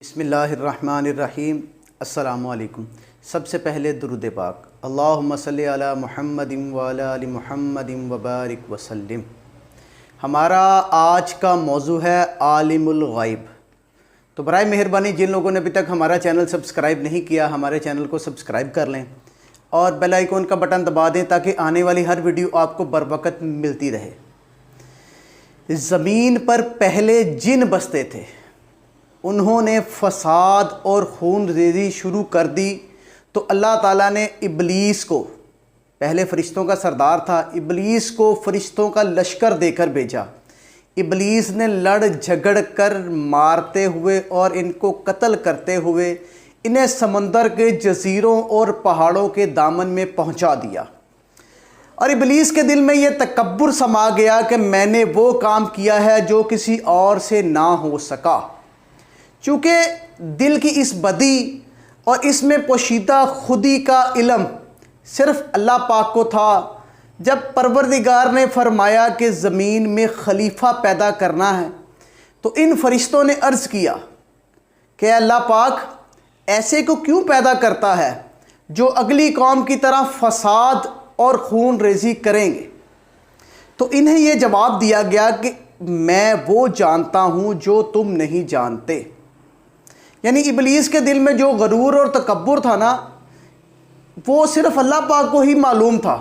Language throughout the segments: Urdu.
بسم اللہ الرحمن الرحیم۔ السلام علیکم۔ سب سے پہلے درود پاک، اللہم صلی علی محمد وعلی آل محمد وبارک وسلم۔ ہمارا آج کا موضوع ہے عالم الغیب۔ تو برائے مہربانی جن لوگوں نے ابھی تک ہمارا چینل سبسکرائب نہیں کیا، ہمارے چینل کو سبسکرائب کر لیں اور بیل آئیکن کا بٹن دبا دیں تاکہ آنے والی ہر ویڈیو آپ کو بروقت ملتی رہے۔ زمین پر پہلے جن بستے تھے، انہوں نے فساد اور خون ریزی شروع کر دی، تو اللہ تعالیٰ نے ابلیس کو، پہلے فرشتوں کا سردار تھا، ابلیس کو فرشتوں کا لشکر دے کر بھیجا۔ ابلیس نے لڑ جھگڑ کر مارتے ہوئے اور ان کو قتل کرتے ہوئے انہیں سمندر کے جزیروں اور پہاڑوں کے دامن میں پہنچا دیا، اور ابلیس کے دل میں یہ تکبر سما گیا کہ میں نے وہ کام کیا ہے جو کسی اور سے نہ ہو سکا۔ چونکہ دل کی اس بدی اور اس میں پوشیدہ خودی کا علم صرف اللہ پاک کو تھا، جب پروردگار نے فرمایا کہ زمین میں خلیفہ پیدا کرنا ہے تو ان فرشتوں نے عرض کیا کہ اللہ پاک ایسے کو کیوں پیدا کرتا ہے جو اگلی قوم کی طرح فساد اور خون ریزی کریں گے؟ تو انہیں یہ جواب دیا گیا کہ میں وہ جانتا ہوں جو تم نہیں جانتے۔ یعنی ابلیس کے دل میں جو غرور اور تکبر تھا نا، وہ صرف اللہ پاک کو ہی معلوم تھا،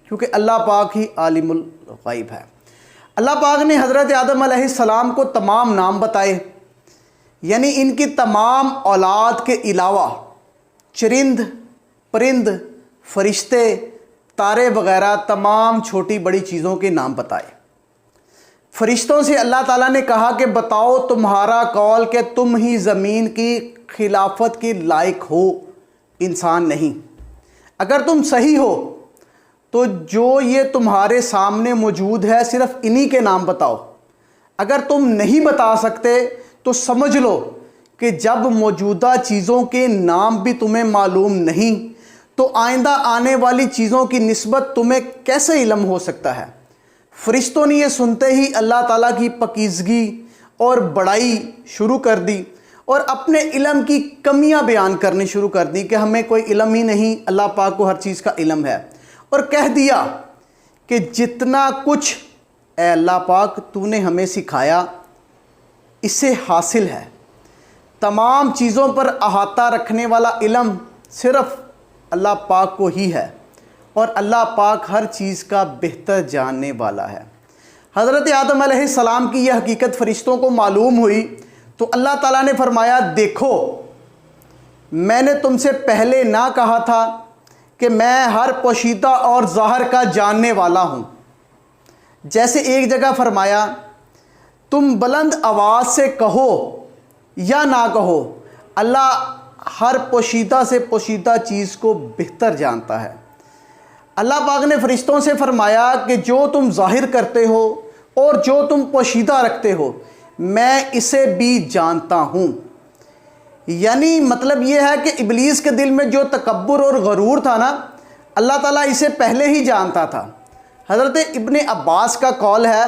کیونکہ اللہ پاک ہی عالم الغیب ہے۔ اللہ پاک نے حضرت آدم علیہ السلام کو تمام نام بتائے، یعنی ان کی تمام اولاد کے علاوہ چرند، پرند، فرشتے، تارے وغیرہ تمام چھوٹی بڑی چیزوں کے نام بتائے۔ فرشتوں سے اللہ تعالیٰ نے کہا کہ بتاؤ تمہارا قول کہ تم ہی زمین کی خلافت کے لائق ہو، انسان نہیں۔ اگر تم صحیح ہو تو جو یہ تمہارے سامنے موجود ہے صرف انہی کے نام بتاؤ۔ اگر تم نہیں بتا سکتے تو سمجھ لو کہ جب موجودہ چیزوں کے نام بھی تمہیں معلوم نہیں تو آئندہ آنے والی چیزوں کی نسبت تمہیں کیسے علم ہو سکتا ہے؟ فرشتوں نے یہ سنتے ہی اللہ تعالیٰ کی پاکیزگی اور بڑائی شروع کر دی اور اپنے علم کی کمیاں بیان کرنی شروع کر دی کہ ہمیں کوئی علم ہی نہیں، اللہ پاک کو ہر چیز کا علم ہے، اور کہہ دیا کہ جتنا کچھ اے اللہ پاک تو نے ہمیں سکھایا اس سے حاصل ہے۔ تمام چیزوں پر احاطہ رکھنے والا علم صرف اللہ پاک کو ہی ہے، اور اللہ پاک ہر چیز کا بہتر جاننے والا ہے۔ حضرت آدم علیہ السلام کی یہ حقیقت فرشتوں کو معلوم ہوئی تو اللہ تعالیٰ نے فرمایا دیکھو میں نے تم سے پہلے نہ کہا تھا کہ میں ہر پوشیدہ اور ظاہر کا جاننے والا ہوں؟ جیسے ایک جگہ فرمایا تم بلند آواز سے کہو یا نہ کہو، اللہ ہر پوشیدہ سے پوشیدہ چیز کو بہتر جانتا ہے۔ اللہ پاک نے فرشتوں سے فرمایا کہ جو تم ظاہر کرتے ہو اور جو تم پوشیدہ رکھتے ہو میں اسے بھی جانتا ہوں۔ یعنی مطلب یہ ہے کہ ابلیس کے دل میں جو تکبر اور غرور تھا نا، اللہ تعالیٰ اسے پہلے ہی جانتا تھا۔ حضرت ابن عباس کا قول ہے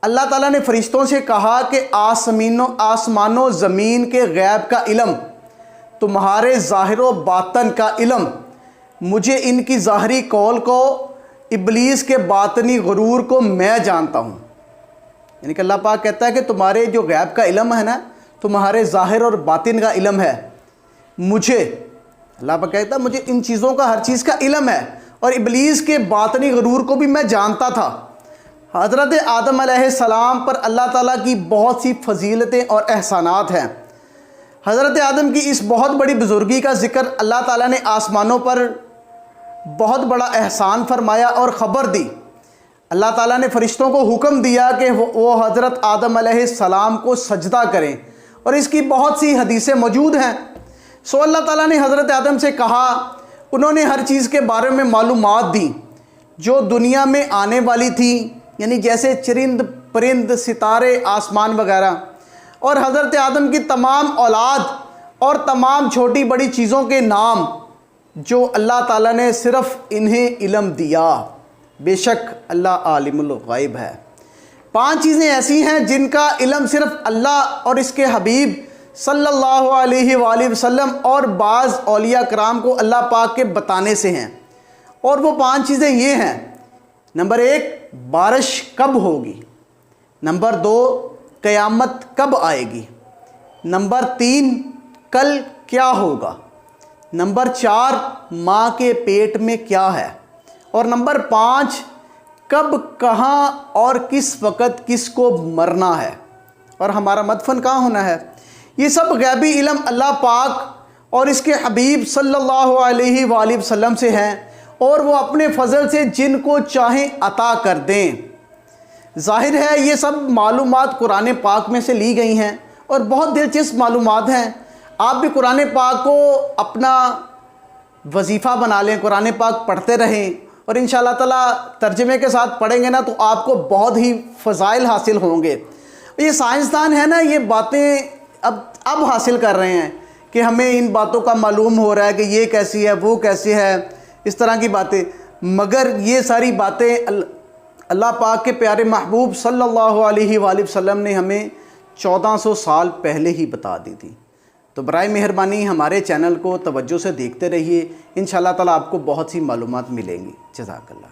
اللہ تعالیٰ نے فرشتوں سے کہا کہ آسمان و زمین کے غیب کا علم، تمہارے ظاہر و باطن کا علم، مجھے ان کی ظاہری قول کو، ابلیس کے باطنی غرور کو میں جانتا ہوں۔ یعنی کہ اللہ پاک کہتا ہے کہ تمہارے جو غیب کا علم ہے نا، تمہارے ظاہر اور باطن کا علم ہے، مجھے، اللہ پاک کہتا ہے مجھے ان چیزوں کا ہر چیز کا علم ہے، اور ابلیس کے باطنی غرور کو بھی میں جانتا تھا۔ حضرت آدم علیہ السلام پر اللہ تعالیٰ کی بہت سی فضیلتیں اور احسانات ہیں۔ حضرت آدم کی اس بہت بڑی بزرگی کا ذکر اللہ تعالیٰ نے آسمانوں پر بہت بڑا احسان فرمایا اور خبر دی۔ اللہ تعالیٰ نے فرشتوں کو حکم دیا کہ وہ حضرت آدم علیہ السلام کو سجدہ کریں، اور اس کی بہت سی حدیثیں موجود ہیں۔ سو اللہ تعالیٰ نے حضرت آدم سے کہا، انہوں نے ہر چیز کے بارے میں معلومات دی جو دنیا میں آنے والی تھی، یعنی جیسے چرند، پرند، ستارے، آسمان وغیرہ، اور حضرت آدم کی تمام اولاد اور تمام چھوٹی بڑی چیزوں کے نام جو اللہ تعالیٰ نے صرف انہیں علم دیا۔ بے شک اللہ عالم الغیب ہے۔ 5 چیزیں ایسی ہیں جن کا علم صرف اللہ اور اس کے حبیب صلی اللہ علیہ وآلہ وسلم اور بعض اولیاء کرام کو اللہ پاک کے بتانے سے ہیں، اور وہ 5 چیزیں یہ ہیں۔ نمبر 1، بارش کب ہوگی۔ نمبر 2، قیامت کب آئے گی۔ نمبر 3، کل کیا ہوگا۔ نمبر 4، ماں کے پیٹ میں کیا ہے۔ اور نمبر 5، کب، کہاں اور کس وقت کس کو مرنا ہے اور ہمارا مدفن کہاں ہونا ہے۔ یہ سب غیبی علم اللہ پاک اور اس کے حبیب صلی اللہ علیہ وآلہ وسلم سے ہیں، اور وہ اپنے فضل سے جن کو چاہیں عطا کر دیں۔ ظاہر ہے یہ سب معلومات قرآن پاک میں سے لی گئی ہیں، اور بہت دلچسپ معلومات ہیں۔ آپ بھی قرآن پاک کو اپنا وظیفہ بنا لیں، قرآن پاک پڑھتے رہیں، اور انشاءاللہ تعالیٰ ترجمے کے ساتھ پڑھیں گے نا تو آپ کو بہت ہی فضائل حاصل ہوں گے۔ یہ سائنسدان ہے نا، یہ باتیں اب حاصل کر رہے ہیں کہ ہمیں ان باتوں کا معلوم ہو رہا ہے کہ یہ کیسی ہے، وہ کیسی ہے، اس طرح کی باتیں، مگر یہ ساری باتیں اللہ پاک کے پیارے محبوب صلی اللہ علیہ وآلہ وسلم نے ہمیں 1400 سال پہلے ہی بتا دی تھی۔ تو برائے مہربانی ہمارے چینل کو توجہ سے دیکھتے رہیے، انشاءاللہ تعالیٰ آپ کو بہت سی معلومات ملیں گی۔ جزاک اللہ۔